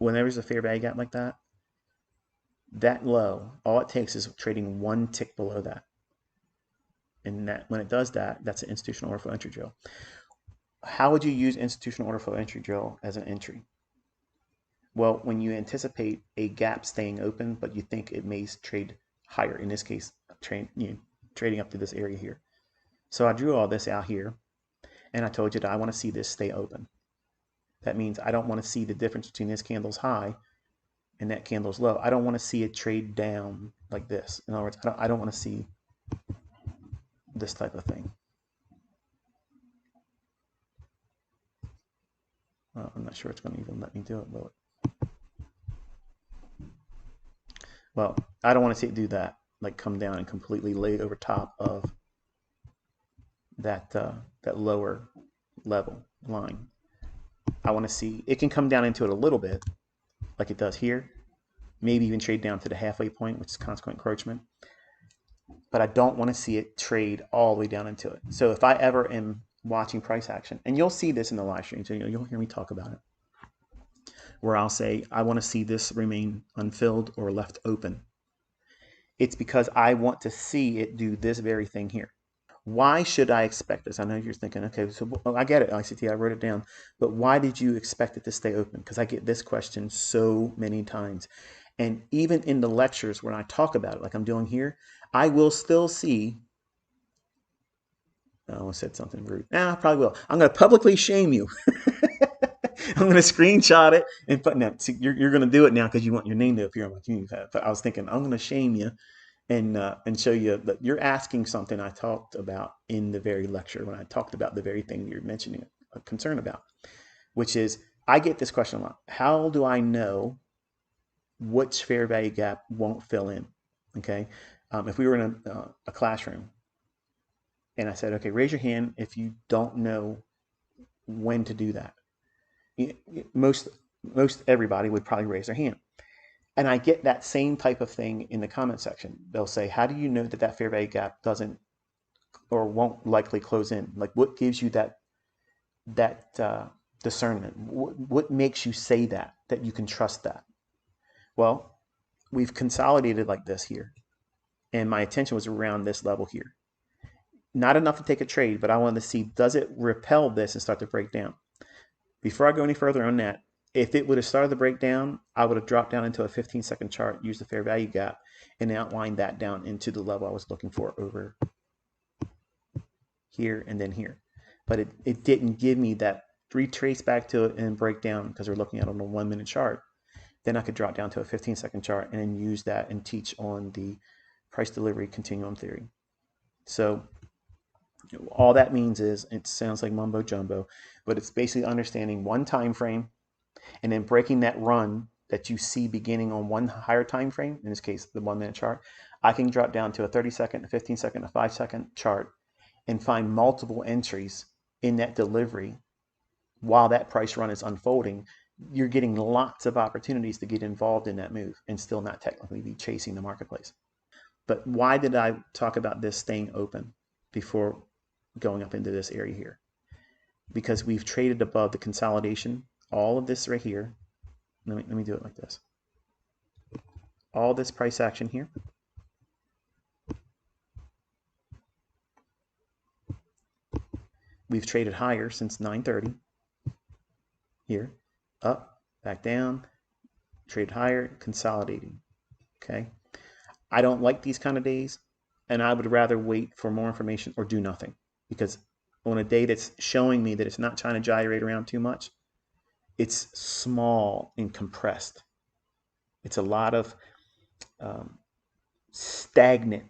whenever there's a fair value gap like that, that low, all it takes is trading one tick below that. And that when it does that, that's an institutional order flow entry drill. How would you use institutional order flow entry drill as an entry? Well, when you anticipate a gap staying open, but you think it may trade higher, in this case, trading up to this area here. So I drew all this out here, and I told you that I want to see this stay open. That means I don't want to see the difference between this candle's high and that candle's low. I don't want to see it trade down like this. In other words, I don't want to see this type of thing. I'm not sure it's going to even let me do it, will it? Well, I don't want to see it do that, like come down and completely lay over top of that that lower level line. I want to see it can come down into it a little bit, like it does here. Maybe even trade down to the halfway point, which is consequent encroachment. But I don't want to see it trade all the way down into it. So if I ever am watching price action, and you'll see this in the live stream, so you'll hear me talk about it, where I'll say I want to see this remain unfilled or left open. It's because I want to see it do this very thing here. Why should I expect this? I know you're thinking, okay, so I get it, ICT, I wrote it down, but why did you expect it to stay open? Because I get this question so many times. And even in the lectures when I talk about it, like I'm doing here, I will still see, I almost said something rude. I probably will. I'm going to publicly shame you. I'm going to screenshot it and put, now, see, you're going to do it now because you want your name to appear on my community tab. But I was thinking, I'm going to shame you and show you that you're asking something I talked about in the very lecture when I talked about the very thing you're mentioning a concern about, which is I get this question a lot. How do I know which fair value gap won't fill in? Okay, if we were in a classroom and I said, okay, raise your hand if you don't know when to do that. Most everybody would probably raise their hand. And I get that same type of thing in the comment section. They'll say, how do you know that that fair value gap doesn't or won't likely close in? Like what gives you that discernment? What makes you say that you can trust that? Well, we've consolidated like this here. And my attention was around this level here. Not enough to take a trade, but I wanted to see, does it repel this and start to break down? Before I go any further on that, if it would have started the breakdown, I would have dropped down into a 15-second chart, used the fair value gap, and outlined that down into the level I was looking for over here and then here. But it didn't give me that retrace back to it and break down because we're looking at it on a 1-minute chart. Then I could drop down to a 15-second chart and then use that and teach on the price delivery continuum theory. So all that means is, it sounds like mumbo jumbo, but it's basically understanding one time frame and then breaking that run that you see beginning on one higher time frame, in this case the 1-minute chart. I can drop down to a 30-second, a 15-second, a 5-second chart and find multiple entries in that delivery while that price run is unfolding. You're getting lots of opportunities to get involved in that move and still not technically be chasing the marketplace. But why did I talk about this staying open before going up into this area here? Because we've traded above the consolidation. All of this right here, let me do it like this. All this price action here, we've traded higher since 9:30 here, up, back down, trade higher, consolidating. Okay, I don't like these kind of days, and I would rather wait for more information or do nothing, because on a day that's showing me that it's not trying to gyrate around too much, it's small and compressed. It's a lot of stagnant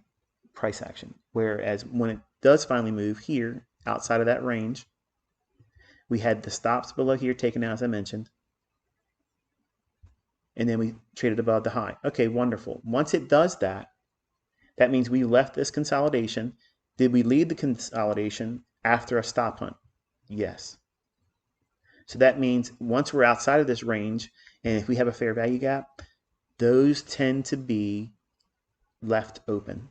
price action. Whereas when it does finally move here outside of that range, we had the stops below here taken out, as I mentioned, and then we traded above the high. Okay, wonderful. Once it does that, that means we left this consolidation. Did we leave the consolidation after a stop hunt? Yes. So that means once we're outside of this range, and if we have a fair value gap, those tend to be left open.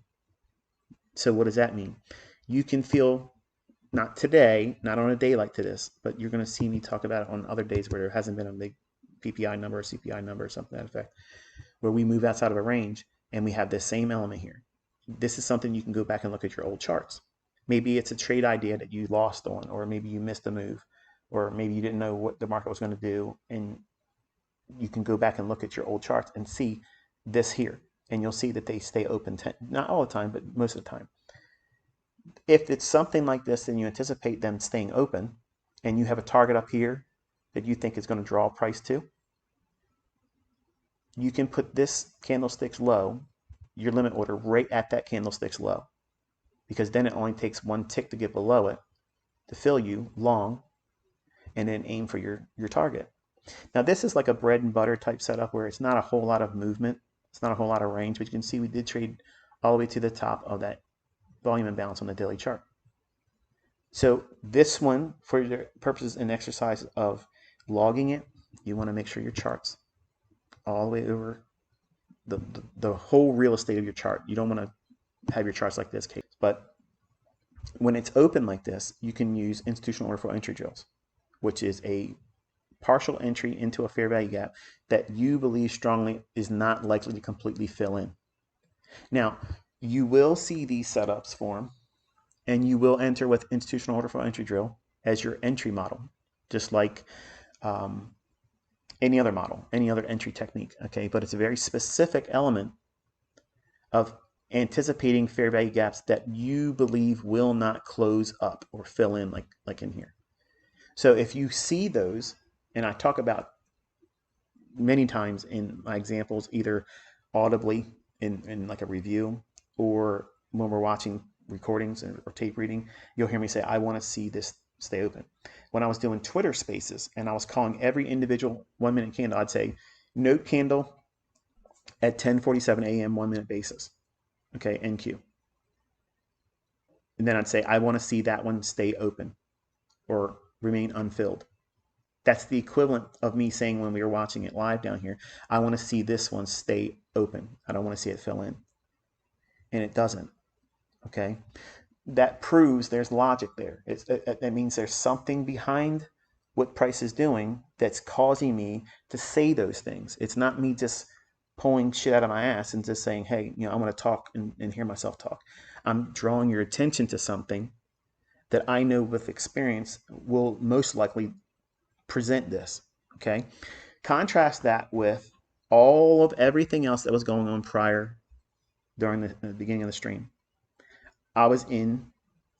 So what does that mean? You can feel, not today, not on a day like this, but you're going to see me talk about it on other days where there hasn't been a big PPI number or CPI number or something to that effect, where we move outside of a range and we have this same element here. This is something you can go back and look at your old charts. Maybe it's a trade idea that you lost on, or maybe you missed a move, or maybe you didn't know what the market was going to do, and you can go back and look at your old charts and see this here, and you'll see that they stay open, not all the time, but most of the time. If it's something like this and you anticipate them staying open, and you have a target up here that you think is going to draw price to, you can put this candlestick's low, your limit order, right at that candlestick's low, because then it only takes one tick to get below it to fill you long, and then aim for your target. Now this is like a bread and butter type setup where it's not a whole lot of movement, it's not a whole lot of range, but you can see we did trade all the way to the top of that volume imbalance on the daily chart. So this one, for the purposes and exercise of logging it, you want to make sure your charts all the way over the whole real estate of your chart. You don't want to have your charts like this, but when it's open like this, you can use institutional order flow entry drills, which is a partial entry into a fair value gap that you believe strongly is not likely to completely fill in. Now, you will see these setups form, and you will enter with institutional order flow entry drill as your entry model, just like any other model, any other entry technique, okay? But it's a very specific element of anticipating fair value gaps that you believe will not close up or fill in like in here. So if you see those, and I talk about many times in my examples, either audibly in like a review, or when we're watching recordings or tape reading, you'll hear me say, I want to see this stay open. When I was doing Twitter spaces and I was calling every individual 1 minute candle, I'd say, note candle at 10:47 a.m. 1 minute basis, okay, NQ. And then I'd say, I want to see that one stay open or remain unfilled. That's the equivalent of me saying when we were watching it live down here, I want to see this one stay open. I don't want to see it fill in. And it doesn't, okay? That proves there's logic there. That means there's something behind what price is doing that's causing me to say those things. It's not me just pulling shit out of my ass and just saying, hey, I'm going to talk and hear myself talk. I'm drawing your attention to something that I know with experience will most likely present this, okay? Contrast that with all of everything else that was going on prior during the beginning of the stream. I was in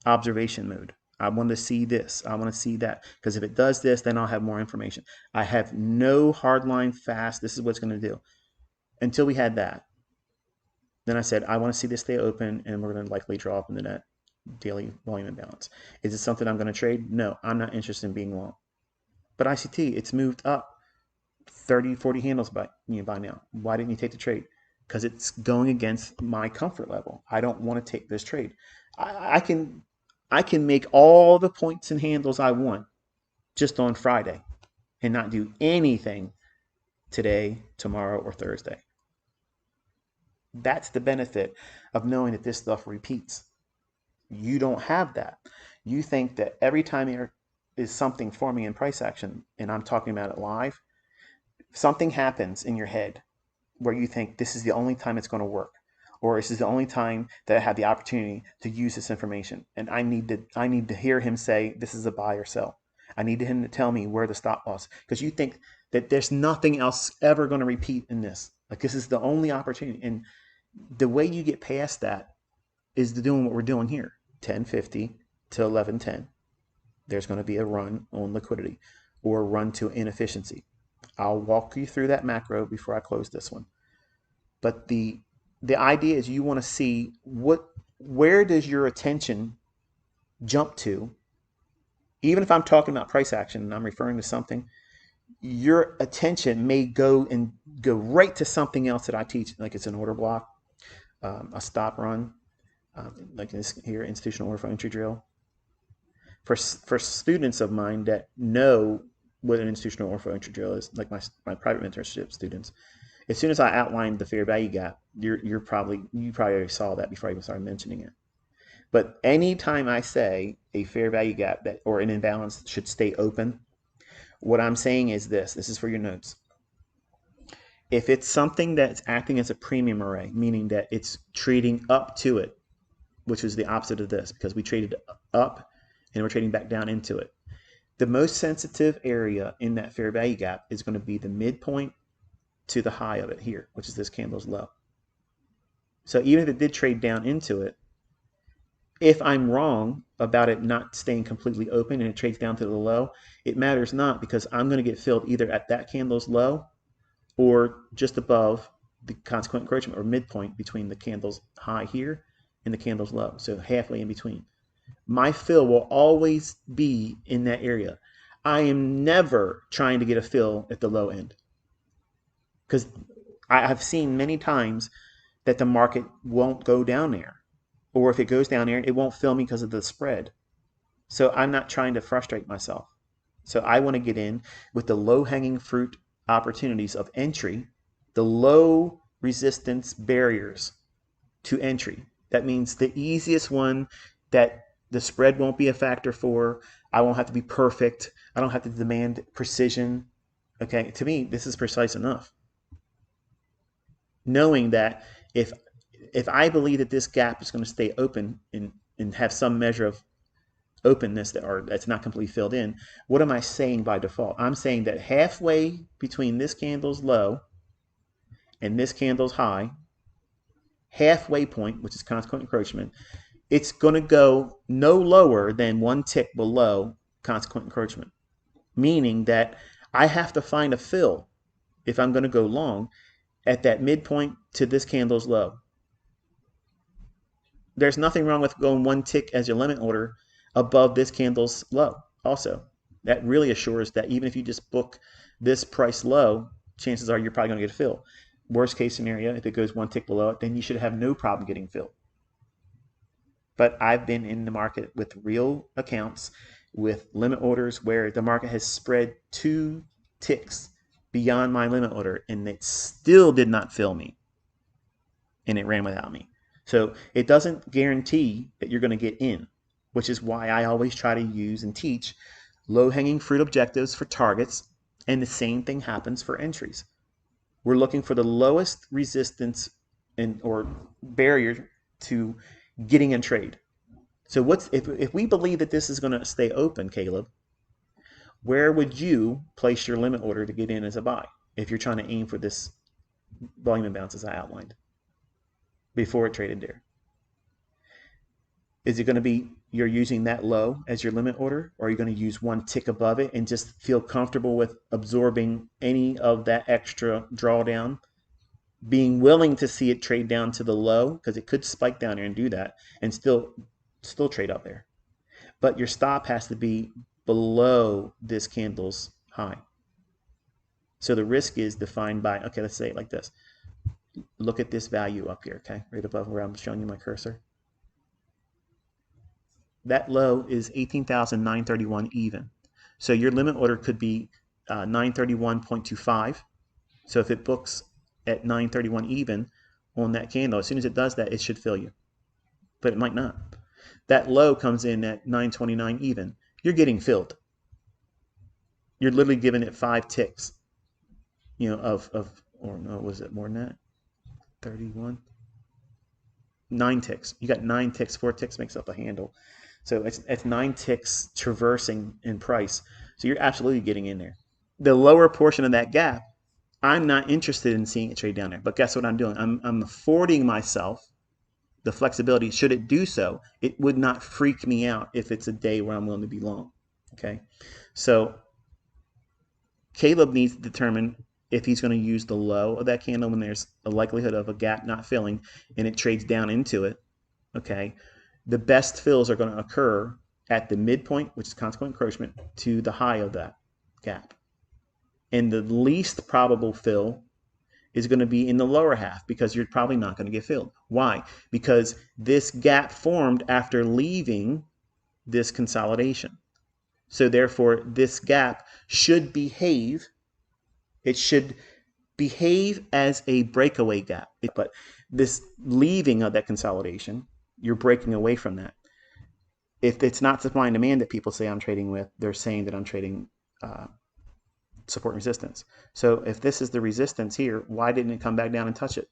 observation mode. I want to see this. I want to see that. Because if it does this, then I'll have more information. I have no hardline fast, this is what's going to do. Until we had that. Then I said, I want to see this stay open, and we're going to likely draw up into that daily volume imbalance. Is it something I'm going to trade? No, I'm not interested in being long. But ICT, it's moved up 30, 40 handles by now. Why didn't you take the trade? Because it's going against my comfort level. I don't want to take this trade. I can make all the points and handles I want just on Friday and not do anything today, tomorrow, or Thursday. That's the benefit of knowing that this stuff repeats. You don't have that. You think that every time there is something forming in price action, and I'm talking about it live, something happens in your head where you think this is the only time it's going to work, or this is the only time that I have the opportunity to use this information, and I need to hear him say this is a buy or sell. I need him to tell me where the stop loss, because you think that there's nothing else ever going to repeat in this. Like, this is the only opportunity. And the way you get past that is doing what we're doing here. 10:50 to 11:10. There's going to be a run on liquidity or a run to inefficiency. I'll walk you through that macro before I close this one. But the idea is you want to see where does your attention jump to. Even if I'm talking about price action and I'm referring to something, your attention may go right to something else that I teach, like it's an order block, a stop run, like this here, institutional order flow entry drill. For students of mine that know what an institutional order flow entry drill is, like my private mentorship students, as soon as I outlined the fair value gap, you probably already saw that before I even started mentioning it. But anytime I say a fair value gap or an imbalance should stay open, what I'm saying is this is for your notes. If it's something that's acting as a premium array, meaning that it's trading up to it, which is the opposite of this, because we traded up and we're trading back down into it. The most sensitive area in that fair value gap is going to be the midpoint to the high of it here, which is this candle's low. So even if it did trade down into it, if I'm wrong about it not staying completely open and it trades down to the low, it matters not, because I'm going to get filled either at that candle's low or just above the consequent encroachment, or midpoint between the candle's high here and the candle's low, so halfway in between. My fill will always be in that area. I am never trying to get a fill at the low end, because I've seen many times that the market won't go down there, or if it goes down there, it won't fill me because of the spread. So I'm not trying to frustrate myself. So I want to get in with the low-hanging fruit opportunities of entry, the low resistance barriers to entry. That means the easiest one that the spread won't be a factor for. I won't have to be perfect. I don't have to demand precision. Okay, to me, this is precise enough. Knowing that if I believe that this gap is going to stay open and have some measure of openness that's not completely filled in, what am I saying by default? I'm saying that halfway between this candle's low and this candle's high, halfway point, which is consequent encroachment, it's going to go no lower than one tick below consequent encroachment, meaning that I have to find a fill if I'm going to go long at that midpoint to this candle's low. There's nothing wrong with going one tick as your limit order above this candle's low also. That really assures that even if you just book this price low, chances are you're probably going to get a fill. Worst case scenario, if it goes one tick below it, then you should have no problem getting filled. But I've been in the market with real accounts with limit orders where the market has spread 2 ticks beyond my limit order and it still did not fill me, and it ran without me. So it doesn't guarantee that you're going to get in, which is why I always try to use and teach low-hanging fruit objectives for targets, and the same thing happens for entries. We're looking for the lowest resistance or barrier to getting a trade. So if we believe that this is going to stay open, Caleb, where would you place your limit order to get in as a buy if you're trying to aim for this volume imbalance as I outlined before it traded there? Is it going to be you're using that low as your limit order, or are you going to use one tick above it and just feel comfortable with absorbing any of that extra drawdown, being willing to see it trade down to the low, because it could spike down there and do that and still trade up there? But your stop has to be below this candle's high. So the risk is defined by, okay, let's say it like this. Look at this value up here, okay, right above where I'm showing you my cursor. That low is 18,931 even. So your limit order could be 931.25. So if it books at 931 even on that candle, as soon as it does that, it should fill you. But it might not. That low comes in at 929 even. You're getting filled. You're literally giving it 5 ticks, or no, was it more than that? 31? 9 ticks. You got 9 ticks. 4 ticks makes up a handle. So it's 9 ticks traversing in price. So you're absolutely getting in there. The lower portion of that gap, I'm not interested in seeing it trade down there. But guess what I'm doing? I'm affording myself the flexibility. Should it do so, it would not freak me out if it's a day where I'm willing to be long. Okay? So Caleb needs to determine if he's going to use the low of that candle when there's a likelihood of a gap not filling and it trades down into it. Okay? The best fills are going to occur at the midpoint, which is consequent encroachment, to the high of that gap. And the least probable fill is going to be in the lower half, because you're probably not going to get filled. Why? Because this gap formed after leaving this consolidation. So therefore, this gap should behave. It should behave as a breakaway gap. But this leaving of that consolidation, you're breaking away from that. If it's not supply and demand that people say I'm trading with, they're saying that I'm trading support and resistance. So if this is the resistance here, why didn't it come back down and touch it?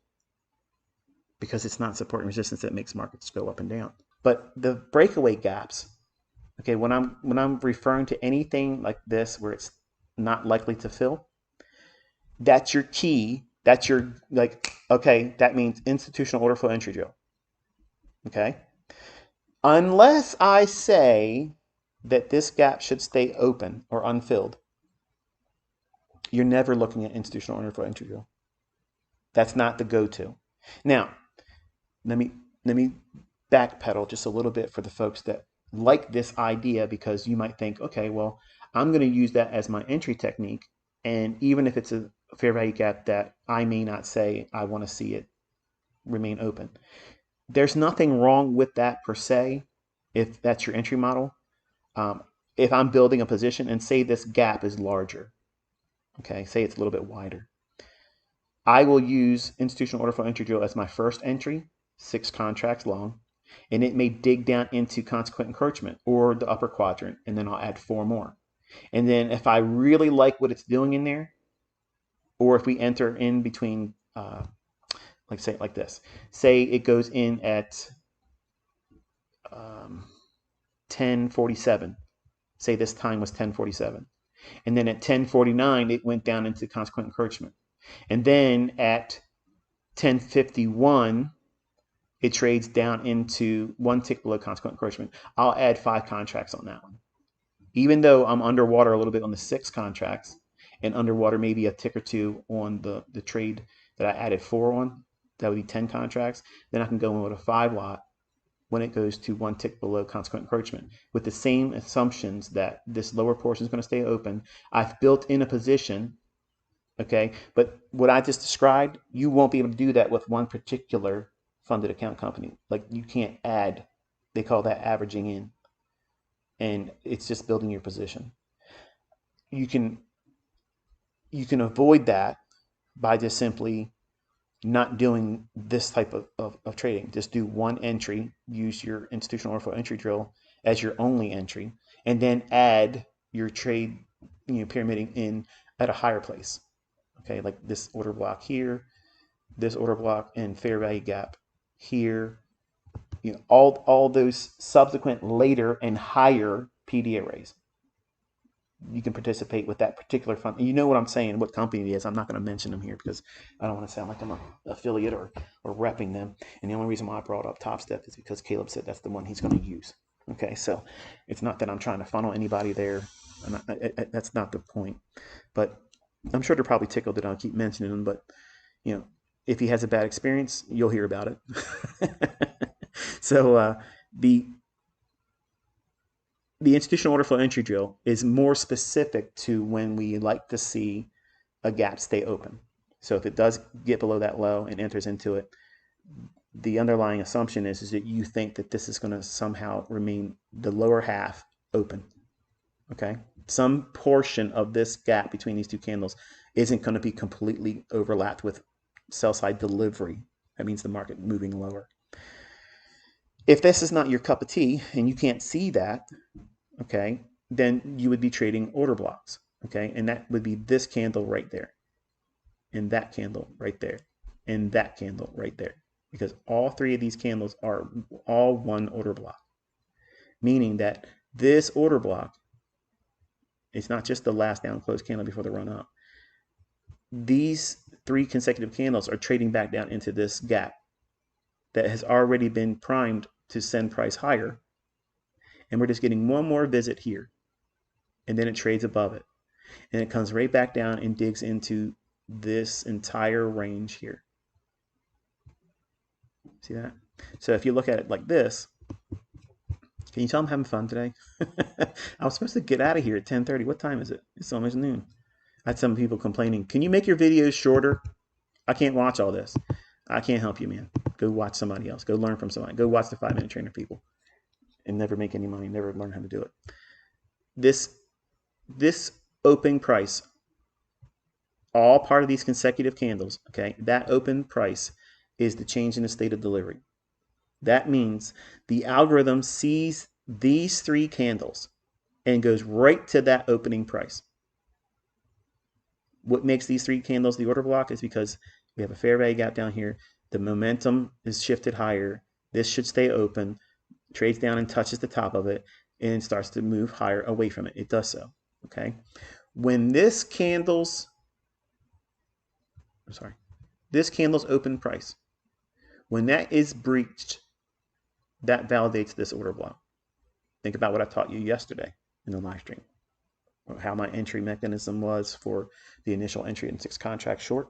Because it's not support and resistance that makes markets go up and down. But the breakaway gaps, okay, when I'm referring to anything like this where it's not likely to fill, that's your key. That's your, like, okay, that means institutional order flow entry drill. Okay? Unless I say that this gap should stay open or unfilled, you're never looking at institutional order flow entry drill. That's not the go-to. Now, let me backpedal just a little bit for the folks that like this idea, because you might think, okay, well, I'm going to use that as my entry technique, and even if it's a fair value gap that I may not say I want to see it remain open, there's nothing wrong with that per se if that's your entry model. If I'm building a position and say this gap is larger, okay, say it's a little bit wider, I will use institutional order flow entry drill as my first entry, 6 contracts long, and it may dig down into consequent encroachment or the upper quadrant, and then I'll add 4 more. And then if I really like what it's doing in there, or if we enter in between, like say it like this, say it goes in at 1047, say this time was 1047, and then at 1049 it went down into consequent encroachment, and then at 1051 it trades down into 1 tick below consequent encroachment. I'll add 5 contracts on that one. Even though I'm underwater a little bit on the 6 contracts and underwater maybe a tick or 2 on the trade that I added 4 on, that would be 10 contracts, then I can go in with a 5 lot when it goes to 1 tick below consequent encroachment. With the same assumptions that this lower portion is going to stay open, I've built in a position, okay? But what I just described, you won't be able to do that with one particular funded account company. Like, you can't add, they call that averaging in. And it's just building your position. You can avoid that by just simply not doing this type of trading. Just do one entry, use your institutional order flow entry drill as your only entry, and then add your trade, pyramiding in at a higher place. Okay, like this order block here, this order block, and fair value gap here. All those subsequent later and higher PD arrays. You can participate with that particular fund. You know what I'm saying, what company it is. I'm not going to mention them here because I don't want to sound like I'm an affiliate or repping them. And the only reason why I brought up Top Step is because Caleb said that's the one he's going to use. Okay, so it's not that I'm trying to funnel anybody there. That's not the point. But I'm sure they're probably tickled that I'll keep mentioning them. But if he has a bad experience, you'll hear about it. So the institutional order flow entry drill is more specific to when we like to see a gap stay open. So if it does get below that low and enters into it, the underlying assumption is that you think that this is going to somehow remain the lower half open. Okay? Some portion of this gap between these two candles isn't going to be completely overlapped with sell side delivery. That means the market moving lower. If this is not your cup of tea and you can't see that, okay, then you would be trading order blocks, okay, and that would be this candle right there, and that candle right there, and that candle right there, because all 3 of these candles are all one order block, meaning that this order block, it's not just the last down close candle before the run up. These 3 consecutive candles are trading back down into this gap that has already been primed to send price higher, and we're just getting one more visit here, and then it trades above it, and it comes right back down and digs into this entire range here. See that? So if you look at it like this, can you tell I'm having fun today? I was supposed to get out of here at 10:30. What time is it? It's almost noon. I had some people complaining, can you make your videos shorter? I can't watch all this. I can't help you, man. Go watch somebody else. Go learn from somebody. Go watch the 5-minute trainer people and never make any money, never learn how to do it. This open price, all part of these consecutive candles, okay, that open price is the change in the state of delivery. That means the algorithm sees these 3 candles and goes right to that opening price. What makes these 3 candles the order block is because we have a fair value gap down here. The momentum is shifted higher. This should stay open, trades down and touches the top of it, and starts to move higher away from it. It does so. Okay. When this candle's open price, when that is breached, that validates this order block. Think about what I taught you yesterday in the live stream, how my entry mechanism was for the initial entry in 6 contracts short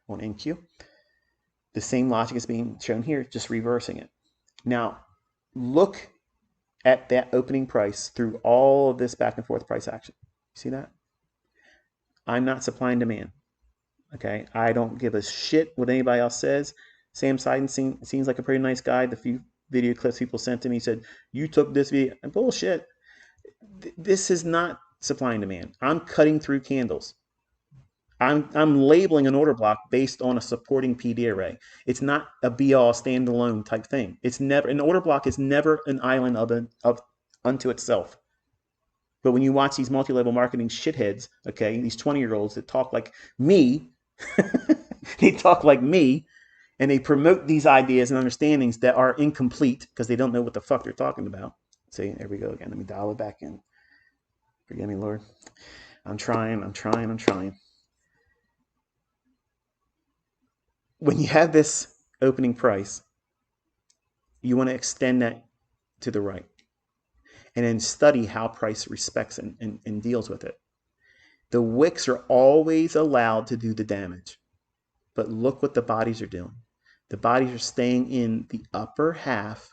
on NQ. The same logic is being shown here, just reversing it. Now, look at that opening price through all of this back and forth price action. See that? I'm not supply and demand. Okay, I don't give a shit what anybody else says. Sam Seiden seems like a pretty nice guy. The few video clips people sent to me said, you took this video. Bullshit. This is not supply and demand. I'm cutting through candles. I'm labeling an order block based on a supporting PD array. It's not a be-all standalone type thing. It's never, an order block is never an island of unto itself. But when you watch these multi-level marketing shitheads, okay, these 20-year-olds that talk like me, they talk like me, and they promote these ideas and understandings that are incomplete because they don't know what the fuck they're talking about. See, there we go again. Let me dial it back in. Forgive me, Lord. I'm trying. When you have this opening price, you want to extend that to the right and then study how price respects and deals with it. The wicks are always allowed to do the damage, but look what the bodies are doing. The bodies are staying in the upper half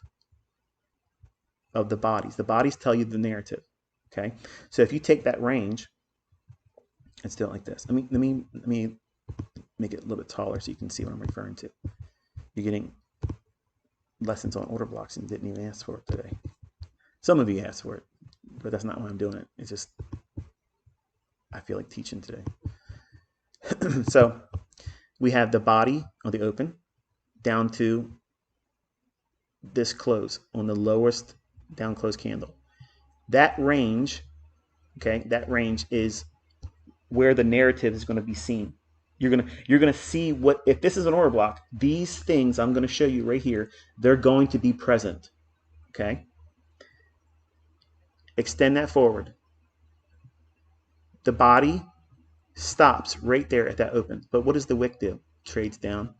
of the bodies. The bodies tell you the narrative, okay? So if you take that range and still like this, let me make it a little bit taller so you can see what I'm referring to. You're getting lessons on order blocks and didn't even ask for it today. Some of you asked for it, but that's not why I'm doing it. It's just I feel like teaching today. So we have the body of the open down to this close on the lowest down close candle. That range, okay, that range is where the narrative is going to be seen. You're gonna see what, if this is an order block, these things I'm going to show you right here, they're going to be present. Okay. Extend that forward. The body stops right there at that open. But what does the wick do? Trades down.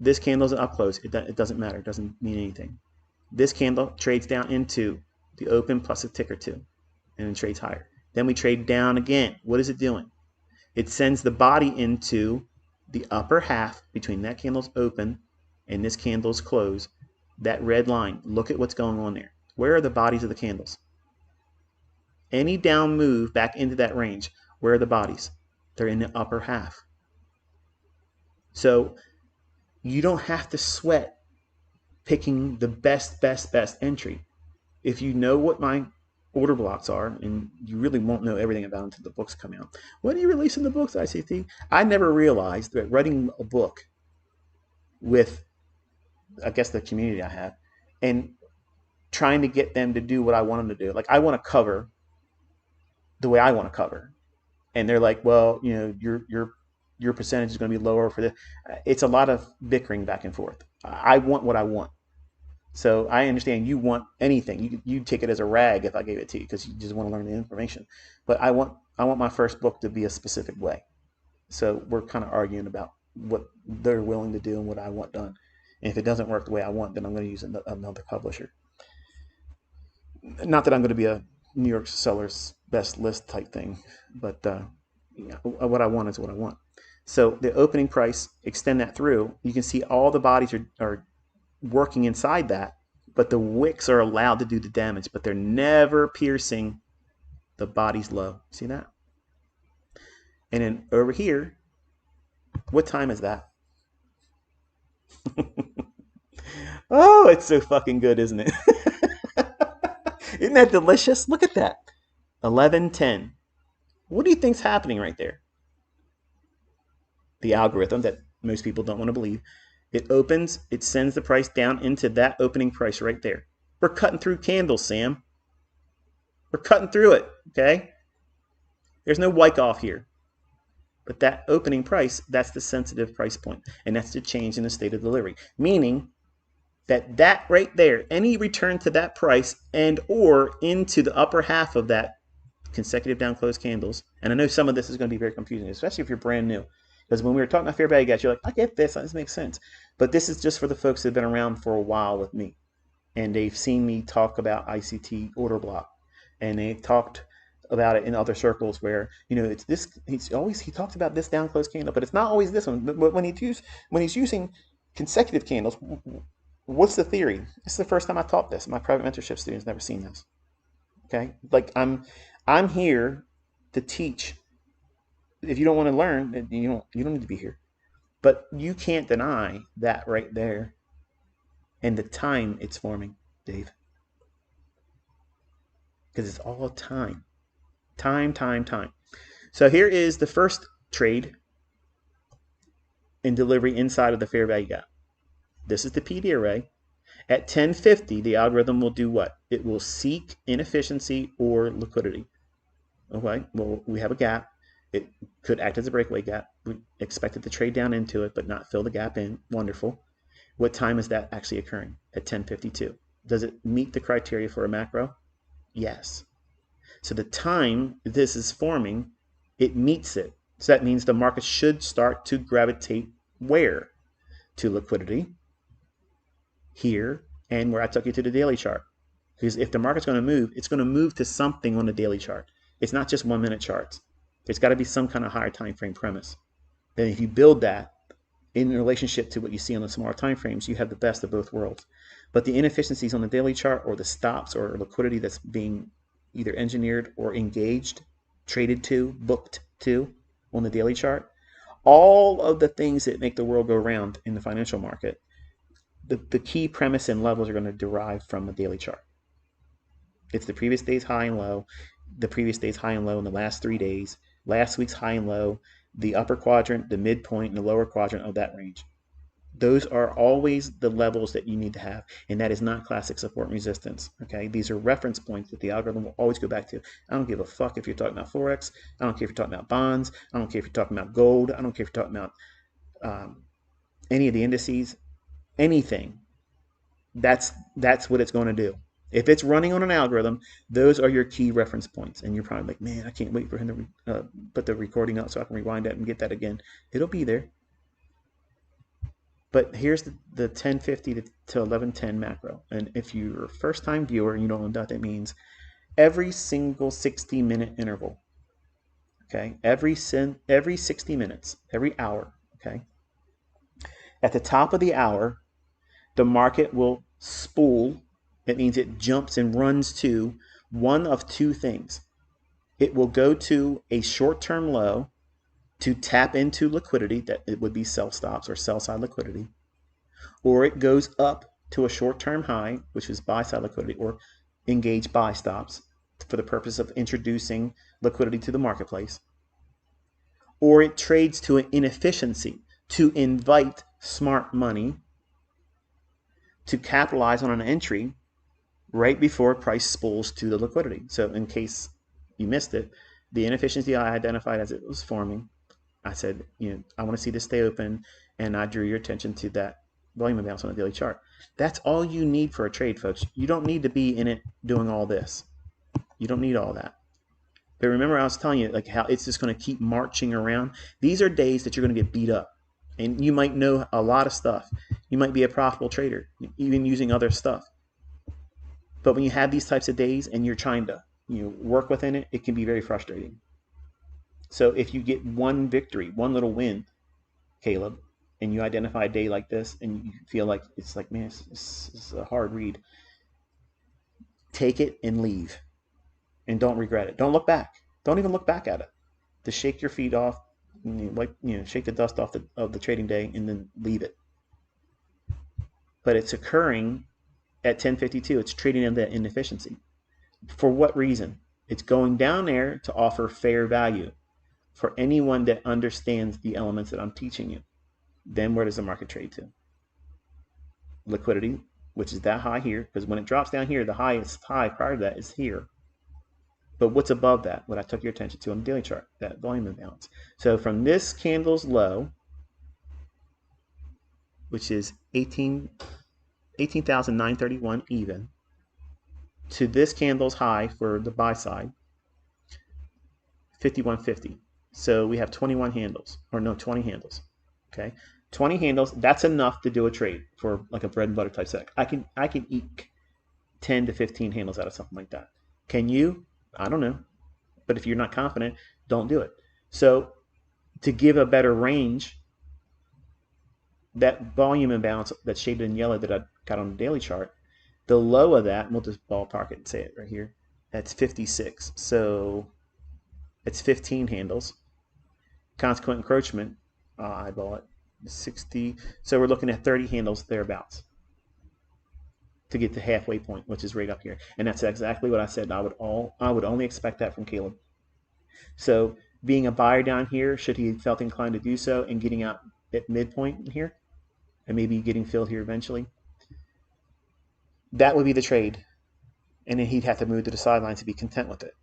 This candle's an up close. It doesn't matter. It doesn't mean anything. This candle trades down into the open plus a tick or two and then trades higher. Then we trade down again. What is it doing? It sends the body into the upper half between that candle's open and this candle's close. That red line, look at what's going on there. Where are the bodies of the candles? Any down move back into that range, where are the bodies? They're in the upper half. So you don't have to sweat picking the best entry. If you know what my order blocks are, and you really won't know everything about them until the books come out. When are you releasing the books, ICT? I never realized that writing a book with, I guess, the community I have, and trying to get them to do what I want them to do. Like, I want to cover the way I want to cover, and they're like, well, you know, your percentage is going to be lower for this. It's a lot of bickering back and forth. I want what I want. So I understand you want anything. You take it as a rag if I gave it to you because you just want to learn the information. But I want my first book to be a specific way. So we're kind of arguing about what they're willing to do and what I want done. And if it doesn't work the way I want, then I'm going to use another publisher. Not that I'm going to be a New York seller's best list type thing, but what I want is what I want. So the opening price, extend that through. You can see all the bodies are working inside that, but the wicks are allowed to do the damage, but they're never piercing the body's low. See that? And then over here, what time is that? Oh, it's so fucking good, isn't it? Isn't that delicious? Look at that. 11:10. What do you think's happening right there? The algorithm that most people don't want to believe. It opens, it sends the price down into that opening price right there. We're cutting through candles, Sam. We're cutting through it, okay? There's no wipe off here. But that opening price, that's the sensitive price point, and that's the change in the state of delivery. Meaning that right there, any return to that price and or into the upper half of that consecutive down close candles. And I know some of this is going to be very confusing, especially if you're brand new. Because when we were talking about fair value gaps, you're like, I get this, this makes sense. But this is just for the folks that have been around for a while with me. And they've seen me talk about ICT order block. And they've talked about it in other circles where, it's this, he talks about this down close candle, but it's not always this one. But when he's using consecutive candles, what's the theory? This is the first time I taught this. My private mentorship students never seen this. Okay, like I'm here to teach. If you don't want to learn, you don't need to be here. But you can't deny that right there, and the time it's forming, Dave, because it's all time. So here is the first trade in delivery inside of the fair value gap. This is the PD array. At 1050, the algorithm will do what? It will seek inefficiency or liquidity. Okay, well, we have a gap. It could act as a breakaway gap. We expected to trade down into it, but not fill the gap in. Wonderful. What time is that actually occurring? At 1052. Does it meet the criteria for a macro? Yes. So the time this is forming, it meets it. So that means the market should start to gravitate where? To liquidity. Here, and where I took you to the daily chart. Because if the market's going to move, it's going to move to something on the daily chart. It's not just 1 minute charts. There's got to be some kind of higher time frame premise. And if you build that in relationship to what you see on the smaller time frames, you have the best of both worlds. But the inefficiencies on the daily chart, or the stops or liquidity that's being either engineered or engaged, traded to, booked to on the daily chart, all of the things that make the world go round in the financial market, the key premise and levels are going to derive from a daily chart. It's the previous day's high and low, the previous day's high and low in the last 3 days, last week's high and low, the upper quadrant, the midpoint, and the lower quadrant of that range. Those are always the levels that you need to have, and that is not classic support and resistance. Okay, these are reference points that the algorithm will always go back to. I don't give a fuck if you're talking about Forex. I don't care if you're talking about bonds. I don't care if you're talking about gold. I don't care if you're talking about any of the indices. Anything. That's what it's going to do. If it's running on an algorithm, those are your key reference points. And you're probably like, man, I can't wait for him to put the recording up so I can rewind that and get that again. It'll be there. But here's the 1050 to 1110 macro. And if you're a first time viewer and you don't know what that means, every single 60-minute interval, okay, every 60 minutes, every hour, okay, at the top of the hour, the market will spool. It means it jumps and runs to one of two things. It will go to a short-term low to tap into liquidity, that it would be sell stops or sell side liquidity, or it goes up to a short-term high, which is buy side liquidity, or engage buy stops for the purpose of introducing liquidity to the marketplace, or it trades to an inefficiency to invite smart money to capitalize on an entry right before price spools to the liquidity. So in case you missed it, the inefficiency I identified as it was forming, I said, I want to see this stay open, and I drew your attention to that volume imbalance on the daily chart. That's all you need for a trade, folks. You don't need to be in it doing all this. You don't need all that. But remember, I was telling you like how it's just going to keep marching around. These are days that you're going to get beat up. And you might know a lot of stuff. You might be a profitable trader, even using other stuff. But when you have these types of days and you're trying to work within it, it can be very frustrating. So if you get one victory, one little win, Caleb, and you identify a day like this and you feel like it's like, man, it's a hard read, take it and leave. And don't regret it. Don't look back. Don't even look back at it. Just shake your feet off, shake the dust off of the trading day and then leave it. But it's occurring at 1052. It's trading in that inefficiency. For what reason? It's going down there to offer fair value for anyone that understands the elements that I'm teaching you. Then where does the market trade to? Liquidity, which is that high here, because when it drops down here, the highest high prior to that is here. But what's above that? What I took your attention to on the daily chart, that volume imbalance. So from this candle's low, which is 18,931 even, to this candle's high for the buy side, 5150. So we have 21 handles, or no, 20 handles. Okay, 20 handles. That's enough to do a trade for like a bread and butter type set. I can eke 10 to 15 handles out of something like that. Can you? I don't know. But if you're not confident, don't do it. So to give a better range, that volume imbalance that's shaded in yellow that I got on the daily chart, the low of that, and we'll just ballpark it and say it right here, that's 56. So it's 15 handles. Consequent encroachment, eyeball it, 60. So we're looking at 30 handles thereabouts to get the halfway point, which is right up here. And that's exactly what I said. I would only expect that from Caleb. So being a buyer down here, should he have felt inclined to do so, and getting out at midpoint here, and maybe getting filled here eventually, that would be the trade. And then he'd have to move to the sidelines to be content with it.